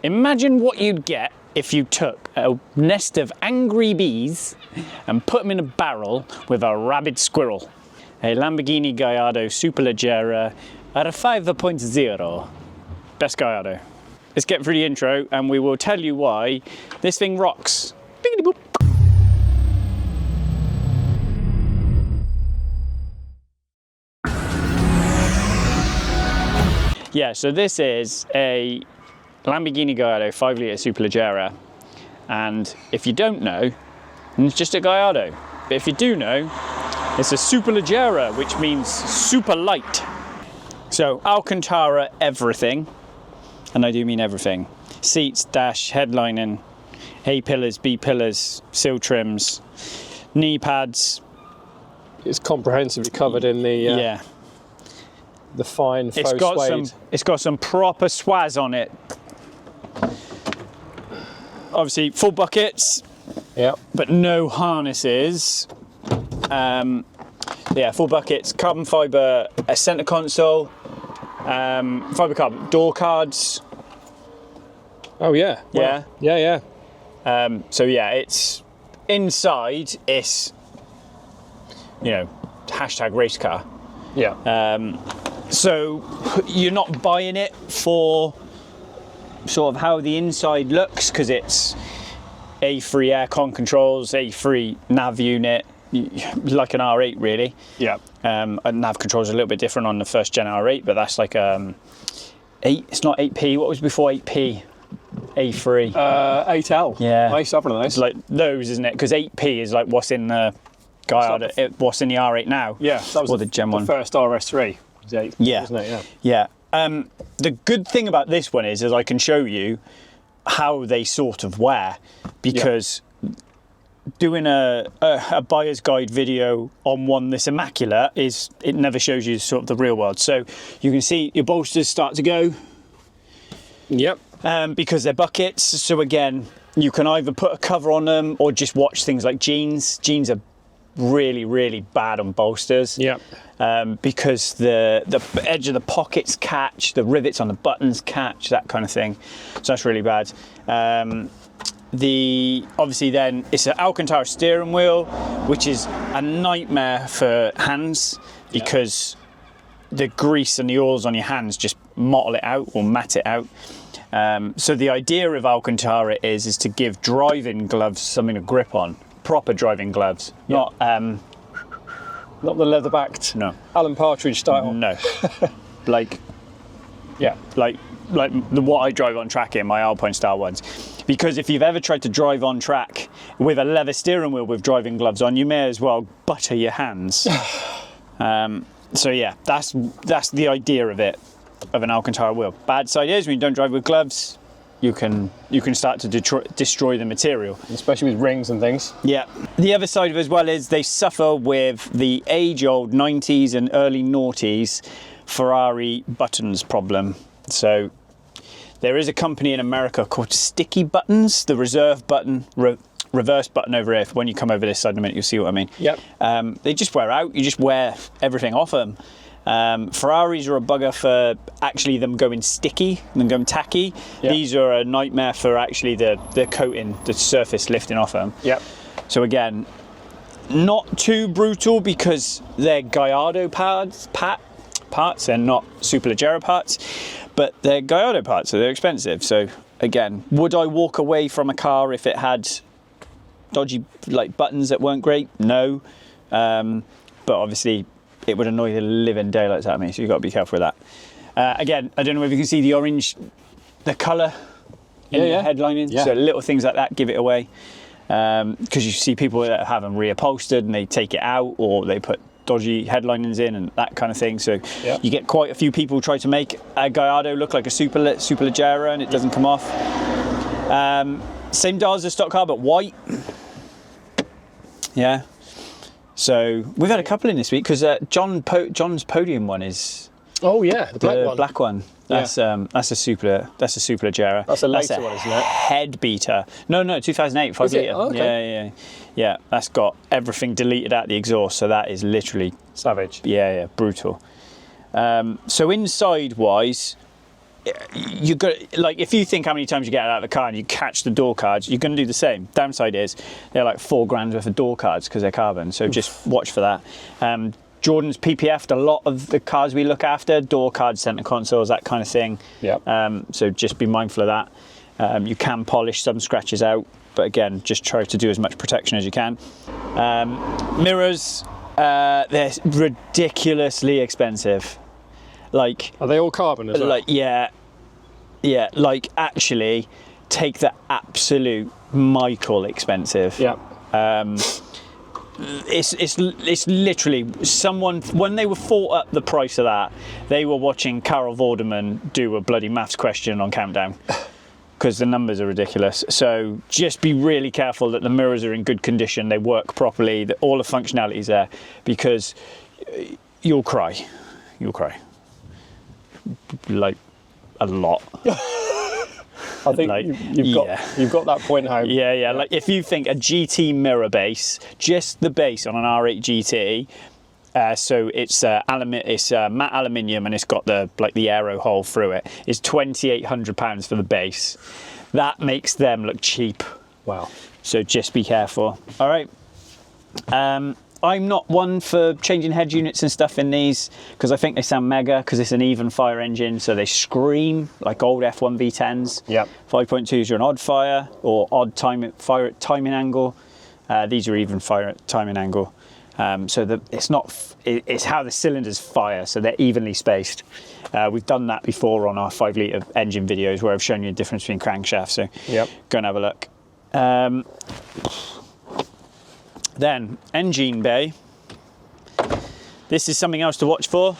Imagine what you'd get if you took a nest of angry bees and put them in a barrel with a rabid squirrel. A Lamborghini Gallardo Superleggera at a 5.0. Best Gallardo. Let's get through the intro and we will tell you why this thing rocks. Biggity boop. Yeah, so this is a Lamborghini Gallardo 5 litre Superleggera, and if you don't know, it's just a Gallardo. But if you do know, it's a Superleggera, which means super light. So Alcantara everything, and I do mean everything. Seats, dash, headlining, A pillars, B pillars, sill trims, knee pads. It's comprehensively covered in the the fine faux suede. It's got some proper swaz on it. Obviously full buckets, but no harnesses. Yeah, full buckets, carbon fibre, a centre console, fibre carbon door cards. Oh yeah, wow. yeah. So yeah, it's inside. It's, you know, hashtag race car. Yeah. So you're not buying it for sort of how the inside looks, because it's A3 aircon controls, A3 nav unit, like an R8 really. Yeah. And nav controls are a little bit different on the first gen R8, but that's like 8. It's not 8P. What was before 8P? A3. 8L. Yeah. I used to have one of those. It's like those, isn't it? Because 8P is like what's in the Gallardo, what's in the R8 now. Yeah, that was the Gen 1. The first RS3. Yeah. Wasn't it? Yeah. The good thing about this one is I can show you how they sort of wear, because doing a buyer's guide video on one this immaculate it never shows you sort of the real world. So you can see your bolsters start to go. Yep. Because they're buckets. So again, you can either put a cover on them or just watch things like jeans. Jeans are really, really bad on bolsters. Yeah. Because the edge of the pockets catch, the rivets on the buttons catch, that kind of thing. So that's really bad. Obviously then it's an Alcantara steering wheel, which is a nightmare for hands, because the grease and the oils on your hands just mottle it out or mat it out. So the idea of Alcantara is to give driving gloves something to grip on, proper driving gloves, not the leather-backed, no, Alan Partridge style. no, like what I drive on track in, my Alpine style ones. Because if you've ever tried to drive on track with a leather steering wheel with driving gloves on, you may as well butter your hands. So yeah, that's the idea of it, of an Alcantara wheel. Bad side is when you don't drive with gloves, you can start to destroy the material, especially with rings and things. Yeah. The other side of it as well is they suffer with the age-old 90s and early noughties Ferrari buttons problem. So there is a company in America called Sticky Buttons, the reserve button, reverse button over here. When you come over this side in a minute, you'll see what I mean. Yep. They just wear out. You just wear everything off them. Ferraris are a bugger for actually them going sticky and going tacky. Yep. These are a nightmare for actually the coating, the surface lifting off them. Yep. So again, not too brutal because they're Gallardo parts, they're not Superleggera parts, but they're Gallardo parts, so they're expensive. So again, would I walk away from a car if it had dodgy like buttons that weren't great? No, but obviously it would annoy the living daylights out of me, so you've got to be careful with that. Again, I don't know if you can see the orange, the colour in the headlining, so little things like that give it away. Because you see people that have them reupholstered and they take it out, or they put dodgy headlinings in and that kind of thing. So you get quite a few people try to make a Gallardo look like a Superleggera and it doesn't come off. Same dial as a stock car, but white. Yeah. So we've had a couple in this week because John's podium one is the black one. That's a Superleggera. That's a later one, isn't it? Head beater. No, 2008, 5 litre. Oh, okay. Yeah. That's got everything deleted out the exhaust, so that is literally savage. Yeah, brutal. So inside wise, you got, like, if you think how many times you get out of the car and you catch the door cards, you're going to do the same. Downside is they're like £4,000 worth of door cards because they're carbon, so just watch for that. Jordan's PPF'd a lot of the cars we look after, door cards, centre consoles, that kind of thing. Yeah. So just be mindful of that. You can polish some scratches out, but again, just try to do as much protection as you can. Mirrors, they're ridiculously expensive. Like, are they all carbon as well? Like, yeah, like, actually take the absolute Michael expensive. Yeah. It's literally someone, when they were thought up the price of that, they were watching Carol Vorderman do a bloody maths question on Countdown because the numbers are ridiculous. So just be really careful that the mirrors are in good condition, they work properly, that all the functionality's there, because you'll cry. Like, a lot. I think like, you've got that point home. Yeah. Like, if you think a GT mirror base, just the base on an R8 GT, so it's matte aluminium and it's got the aero hole through it, is £2,800 for the base. That makes them look cheap. Wow. So just be careful. All right. I'm not one for changing head units and stuff in these because I think they sound mega because it's an even fire engine, so they scream like old F1 V10s. Yep. 5.2s are an odd fire or odd fire at timing angle. These are even fire at timing angle. So it's how the cylinders fire, so they're evenly spaced. We've done that before on our 5 litre engine videos where I've shown you the difference between crankshafts, so yep. Go and have a look. Then, engine bay. This is something else to watch for.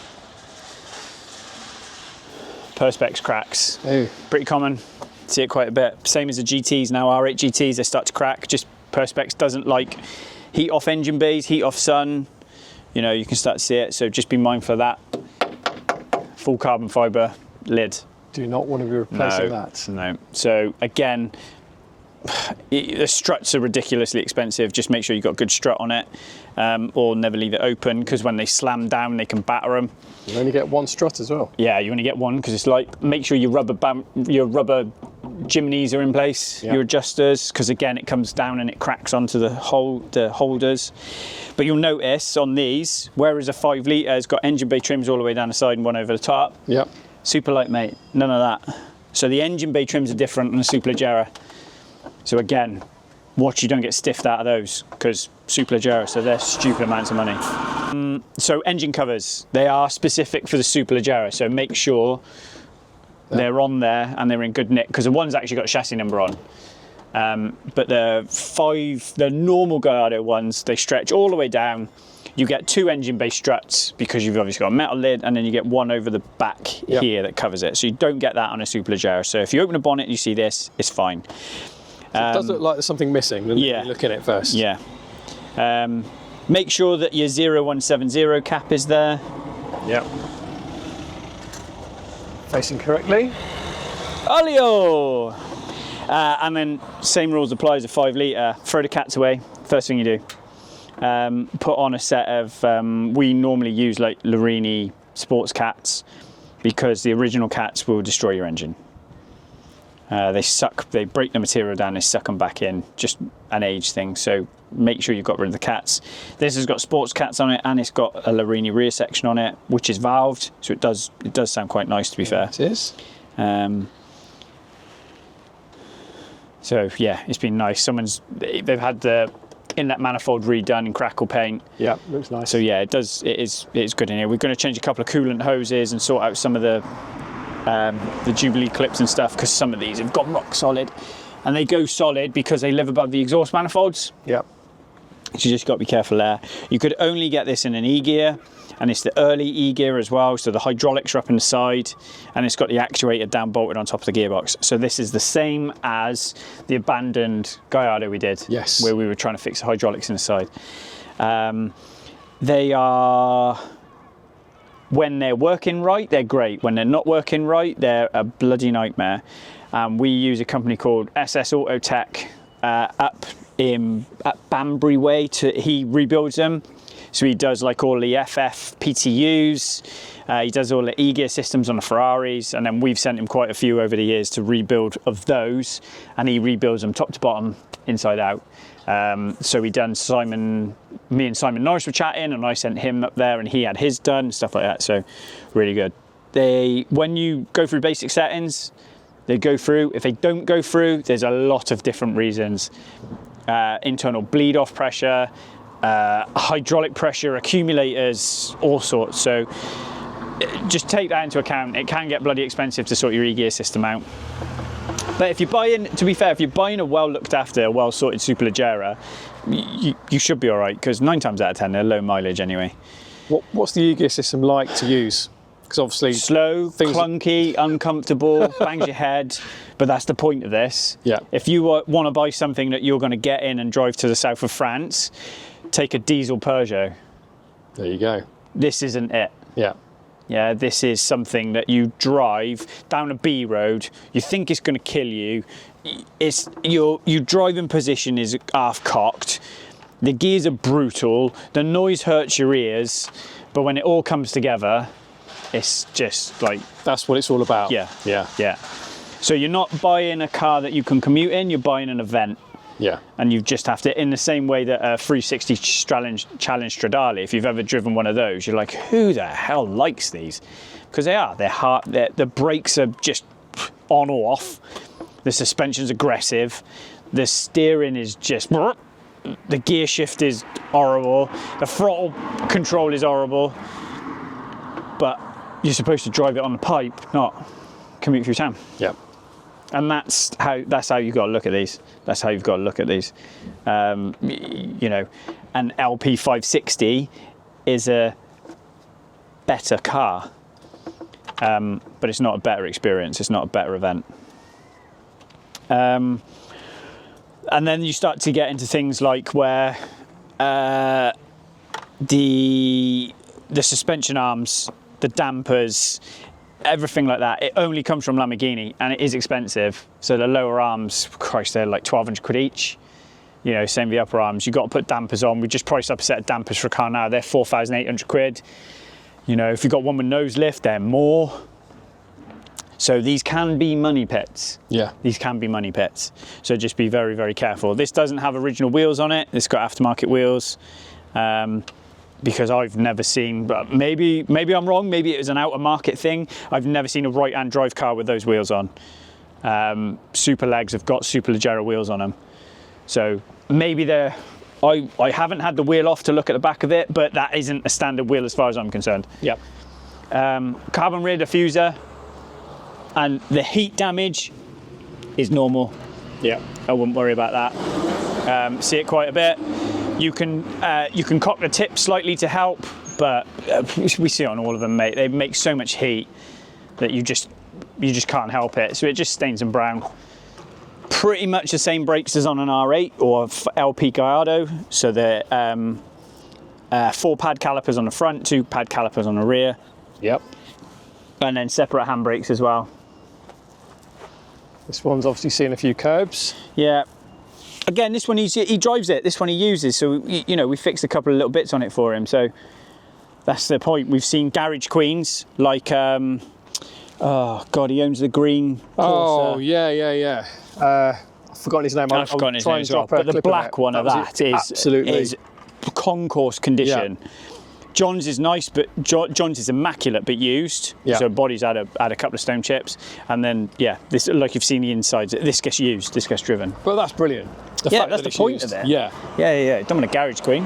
Perspex cracks. Ooh. Pretty common. See it quite a bit. Same as the GTs now, R8 GTs, they start to crack. Just Perspex doesn't like heat off engine bays, heat off sun. You know, you can start to see it, so just be mindful of that. Full carbon fibre lid. Do not want to be replacing that. No. So again, the struts are ridiculously expensive. Just make sure you've got a good strut on it, or never leave it open because when they slam down they can batter them. You only get one strut as well. Yeah, you only get one because it's like, make sure your rubber chimneys are in place, yep. Your adjusters, because again it comes down and it cracks onto the holders. But you'll notice on these, whereas a 5 litre has got engine bay trims all the way down the side and one over the top. Yep. Super light, mate, none of that. So the engine bay trims are different on a Superleggera. So again, watch you don't get stiffed out of those because Superleggera, so they're stupid amounts of money. So engine covers, they are specific for the Superleggera, so make sure they're on there and they're in good nick because the one's actually got a chassis number on. But the normal Gallardo ones, they stretch all the way down. You get 2 engine bay struts because you've obviously got a metal lid, and then you get one over the back, yep. Here that covers it. So you don't get that on a Superleggera. So if you open a bonnet and you see this, it's fine. So it does look like there's something missing, doesn't it? You look at it first. Yeah. Make sure that your 0170 cap is there. Yep. Facing correctly. Olio! And then same rules apply as a 5 litre. Throw the cats away, first thing you do. Put on a set of, we normally use like Larini sports cats because the original cats will destroy your engine. They break the material down, they suck them back in, just an age thing. So make sure you've got rid of the cats. This has got sports cats on it and it's got a Larini rear section on it, which is valved. So it does sound quite nice, to be fair. It is. So yeah, it's been nice. They've had the inlet manifold redone in crackle paint. Yeah, looks nice. So yeah, it is good in here. We're going to change a couple of coolant hoses and sort out some of the Jubilee clips and stuff because some of these have gone rock solid, and they go solid because they live above the exhaust manifolds. Yeah. So you just got to be careful there. You could only get this in an E-gear, and it's the early E-gear as well, so the hydraulics are up in the side, and it's got the actuator down bolted on top of the gearbox. So this is the same as the abandoned Gallardo we did, yes, where we were trying to fix the hydraulics in the side. They are, when they're working right, they're great. When they're not working right, they're a bloody nightmare. We use a company called SS Autotech up at Banbury Way. He rebuilds them. So he does like all the FF PTUs, he does all the E-gear systems on the Ferraris, and then we've sent him quite a few over the years to rebuild of those, and he rebuilds them top to bottom, inside out. So we done me and Simon Norris were chatting, and I sent him up there and he had his done, stuff like that. So really good. When you go through basic settings, they go through. If they don't go through, there's a lot of different reasons. Internal bleed off pressure, hydraulic pressure, accumulators, all sorts. So just take that into account. It can get bloody expensive to sort your e-gear system out. But if you're buying, to be fair, if you're buying a well looked after, well sorted Superleggera, you should be all right, because 9 times out of 10 they're low mileage anyway. What's the e-gear system like to use? Because obviously slow, clunky, uncomfortable, bangs your head, but that's the point of this. Yeah. If you want to buy something that you're going to get in and drive to the south of France, take a diesel Peugeot. There you go. This isn't it. Yeah. Yeah, this is something that you drive down a B road, you think it's going to kill you, your driving position is half cocked, the gears are brutal, the noise hurts your ears, but when it all comes together, it's just like... That's what it's all about. Yeah. Yeah. Yeah. So you're not buying a car that you can commute in, you're buying an event. Yeah. And you just have to, in the same way that a 360 Challenge Stradale, if you've ever driven one of those, you're like, who the hell likes these? Because they're hard, the brakes are just on or off, the suspension's aggressive, the steering is just, the gear shift is horrible, the throttle control is horrible, but you're supposed to drive it on the pipe, not commute through town. Yeah. And that's how you've got to look at these. That's how you've got to look at these. You know, an LP 560 is a better car, but it's not a better experience. It's not a better event. And then you start to get into things like where the suspension arms, the dampers, everything like that, it only comes from Lamborghini, and it is expensive. So the lower arms, Christ, they're like 1,200 quid each. You know, same with the upper arms. You've got to put dampers on. We just priced up a set of dampers for a car now. They're 4,800 quid. You know, if you've got one with nose lift, they're more. So these can be money pits. Yeah. These can be money pits. So just be very, very careful. This doesn't have original wheels on it. It's got aftermarket wheels. Because I've never seen, but maybe I'm wrong, maybe it was an out of market thing. I've never seen a right-hand drive car with those wheels on. Superlegs have got Superleggera wheels on them. So maybe they're, I haven't had the wheel off to look at the back of it, but that isn't a standard wheel as far as I'm concerned. Yep. Carbon rear diffuser, and the heat damage is normal. Yeah. I wouldn't worry about that. See it quite a bit. You can cock the tip slightly to help, but we see it on all of them, mate. They make so much heat that you just can't help it. So it just stains them brown. Pretty much the same brakes as on an R8 or LP Gallardo. So they're 4 pad calipers on the front, 2 pad calipers on the rear. Yep. And then separate handbrakes as well. This one's obviously seen a few curbs. Yeah. Again, this one he drives it. This one he uses. So you know, we fixed a couple of little bits on it for him. So that's the point. We've seen garage queens like oh god, he owns the green Corsa. Oh yeah. I've forgotten his name. I've forgotten his name as well. But the black one of that is concourse condition. Yeah. John's is nice, but John's is immaculate but used. Yeah. So body's had a couple of stone chips, and then yeah, this, like you've seen the insides. This gets used, this gets driven. But that's brilliant. Yeah, that's the point of it. Yeah. Don't want a garage queen.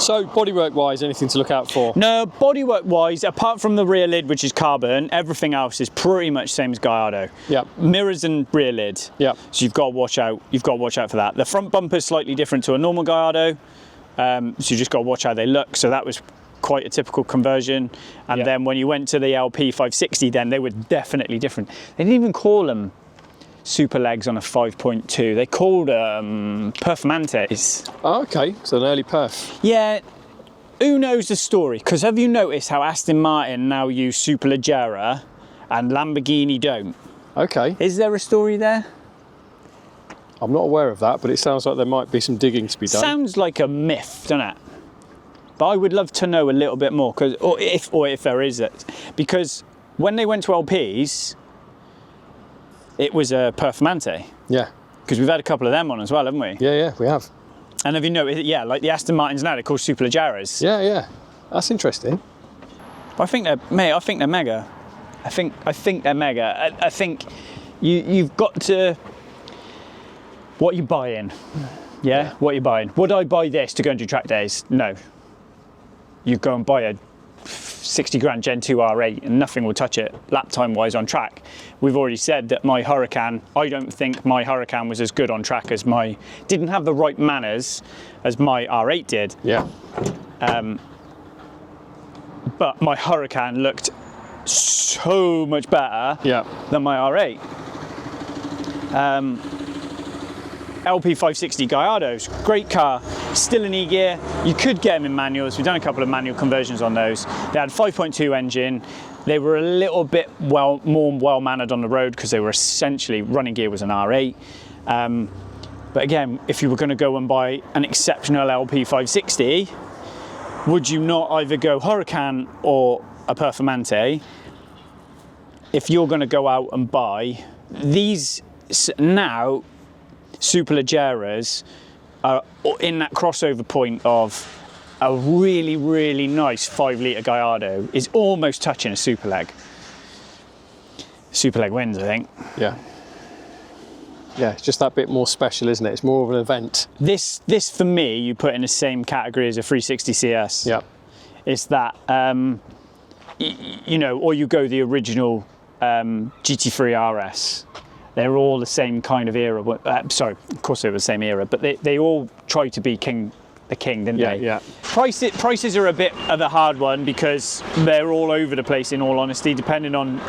So bodywork wise, anything to look out for? No, bodywork wise, apart from the rear lid, which is carbon, everything else is pretty much same as Gallardo. Yeah. Mirrors and rear lid. Yeah. So you've got to watch out. You've got to watch out for that. The front bumper is slightly different to a normal Gallardo, so you just got to watch how they look. So that was quite a typical conversion. And then when you went to the LP 560, then they were definitely different. They didn't even call them super legs on a 5.2. They called Performantes. Oh, okay, so an early perf. Yeah, who knows the story? Because have you noticed how Aston Martin now use Superleggera and Lamborghini don't? Okay. Is there a story there? I'm not aware of that, but it sounds like there might be some digging to be done. Sounds like a myth, doesn't it? But I would love to know a little bit more, or if there is it, because when they went to LPs, it was a Performante. Yeah. Because we've had a couple of them on as well, haven't we? Yeah, we have. And have you noticed? Yeah, like the Aston Martins now, they're called Superleggeras. Yeah. That's interesting. But I think they're mega. I think they're mega. I think you've got to. What are you buying? Yeah? What are you buying? Would I buy this to go and do track days? No. You go and buy a 60 grand Gen 2 R8 and nothing will touch it lap time wise on track. We've already said that my Hurricane, I don't think my Hurricane was as good on track as didn't have the right manners as my R8 did. Yeah. But my Hurricane looked so much better than my R8. LP560 Gallardos, great car, still in E-gear. You could get them in manuals. We've done a couple of manual conversions on those. They had 5.2 engine. They were a little bit more well-mannered on the road because they were essentially, running gear was an R8. But again, if you were going to go and buy an exceptional LP560, would you not either go Hurricane or a Performante? If you're going to go out and buy these now, Superleggeras are in that crossover point of a really, really nice 5-litre Gallardo is almost touching a Superleg. Superleg wins, I think. Yeah. Yeah, it's just that bit more special, isn't it? It's more of an event. This for me, you put in the same category as a 360 CS. Yeah. It's that, you know, or you go the original GT3 RS. They're all the same kind of era. Sorry, of course they were the same era, but they all tried to be the king, didn't they? Yeah. Prices are a bit of a hard one because they're all over the place, in all honesty, depending on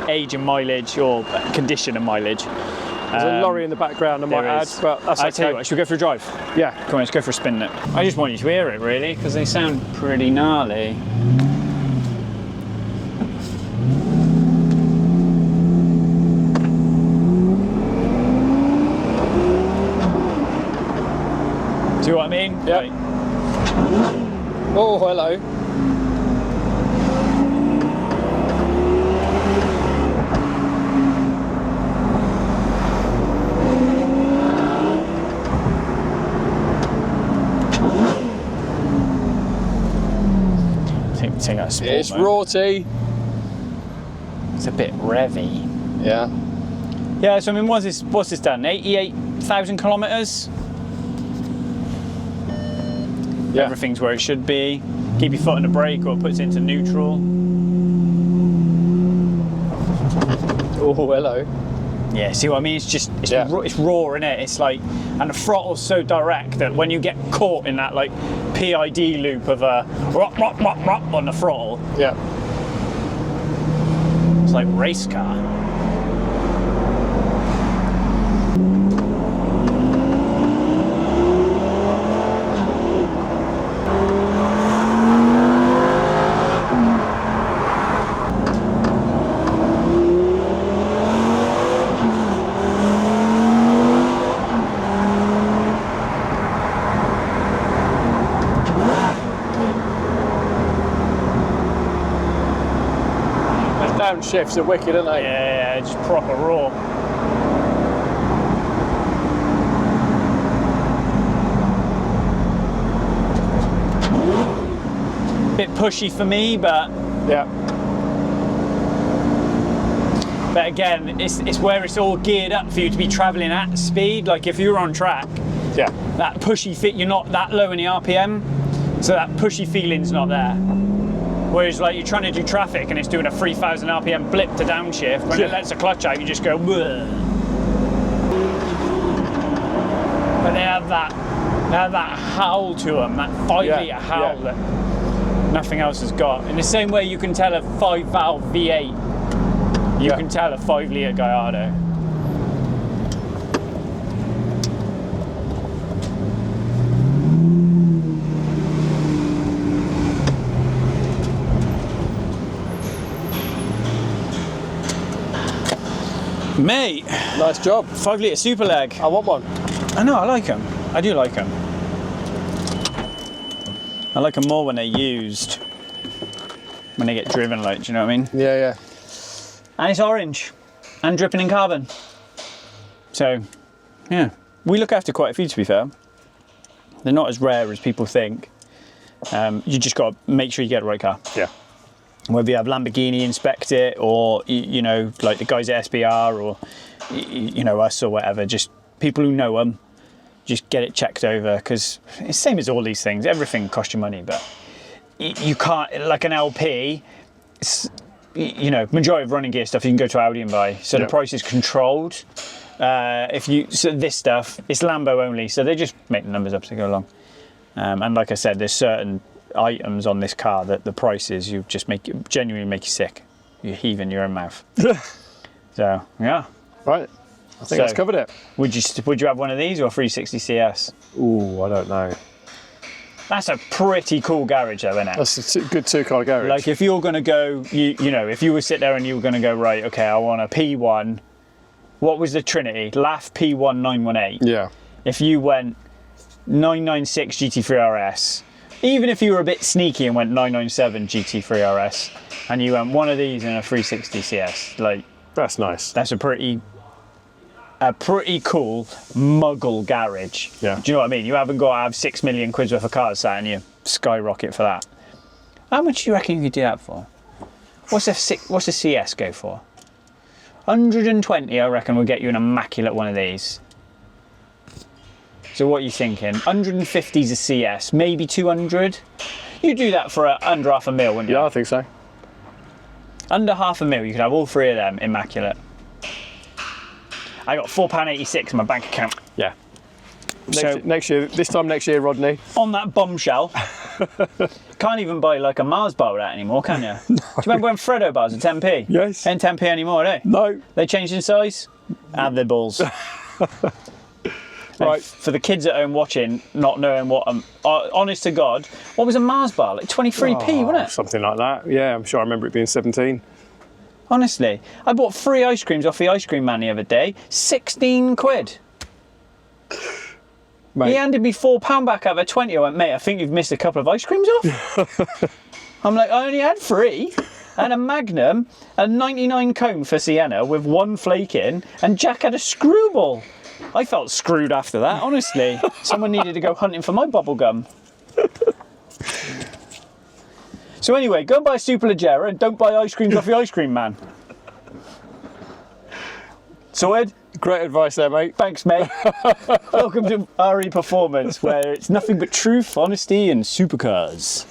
age and mileage or condition and mileage. There's a lorry in the background, I might add, but that's okay. I tell you what, should we go for a drive? Yeah. Come on, let's go for a spin then. I just want you to hear it, really, because they sound pretty gnarly. See what I mean? Yeah. Right. Oh, hello. Take that sport It's mode. rorty. It's a bit revvy. Yeah. Yeah, so I mean, what's this done? 88,000 kilometres? Yeah. Everything's where it should be. Keep your foot on the brake or it puts it into neutral. Oh, hello. Yeah, see what I mean? It's just, it's Yeah. it's raw, innit? It's like, and the throttle's so direct that when you get caught in that like PID loop of a rock on the throttle, Yeah. it's like race car. Downshifts are wicked, aren't they? Yeah, just proper raw. Bit pushy for me, but Yeah. again, it's where it's all geared up for you to be travelling at speed. Like if you're on track, Yeah. that pushy fit, you're not that low in the RPM, so that pushy feeling's not there. Whereas like you're trying to do traffic and it's doing a 3,000 RPM blip to downshift, when it lets the clutch out, you just go, "Bleh." But they have that howl to them, that 5-litre howl that nothing else has got. In the same way you can tell a 5-valve V8, you can tell a 5-litre Gallardo. Mate, Nice job. 5-litre Superleg. I want one. I know, I like them. I do like them. I like them more when they're used, when they get driven, like, do you know what I mean? Yeah, yeah. And it's orange and dripping in carbon. So, yeah. We look after quite a few, to be fair. They're not as rare as people think. You just got to make sure you get the right car. Yeah. Whether you have Lamborghini inspect it, or, you know, like the guys at SBR, or, you know, us or whatever, just people who know them, just get it checked over, because it's the same as all these things. Everything costs you money, but you can't, like an LP, you know, majority of running gear stuff you can go to Audi and buy, so the price is controlled. So this stuff, it's Lambo only, so they just make the numbers up as they go along. And like I said, there's certain items on this car that the prices you just genuinely make you sick. You're heaving your own mouth. So yeah. Right. I think that's covered it. Would you have one of these or a 360 CS? Ooh, I don't know. That's a pretty cool garage though, isn't it? That's a good two-car garage. Like if you're gonna go, you know, if you were sit there and you were gonna go, right, okay, I want a P1. What was the Trinity? LAF P1 918. Yeah. If you went 996 GT3 RS, even if you were a bit sneaky and went 997 GT3 RS, and you went one of these in a 360 CS, like that's nice. That's a pretty cool muggle garage. Yeah. Do you know what I mean? You haven't got to have 6 million quid worth of cars sat in you skyrocket for that. How much do you reckon you could do that for? What's a CS go for? 120, I reckon, will get you an immaculate one of these. So what are you thinking? 150 is a CS, maybe 200. You do that for under £500,000, wouldn't you? Yeah, I think so. Under £500,000, you could have all three of them immaculate. I got £4.86 in my bank account. Yeah. Next year, Rodney. On that bombshell. Can't even buy like a Mars bar with that anymore, can you? No. Do you remember when Freddo bars were 10p? Yes. Ain't 10p anymore, are they? No. They changed in size? Have their balls. Right. For the kids at home watching, not knowing what, honest to God, what was a Mars bar? Like 23p, wasn't it? Something like that. Yeah, I'm sure I remember it being 17. Honestly, I bought 3 ice creams off the ice cream man the other day. 16 quid. Mate. He handed me £4 back out of a 20. I went, mate, I think you've missed a couple of ice creams off. I'm like, I only had 3. And a Magnum, a 99 cone for Sienna with 1 flake in, and Jack had a screwball. I felt screwed after that, honestly. Someone needed to go hunting for my bubble gum. So anyway, go and buy a Superleggera and don't buy ice creams off the ice cream man. Sorted? Great advice there, mate. Thanks, mate. Welcome to RE Performance, where it's nothing but truth, honesty and supercars.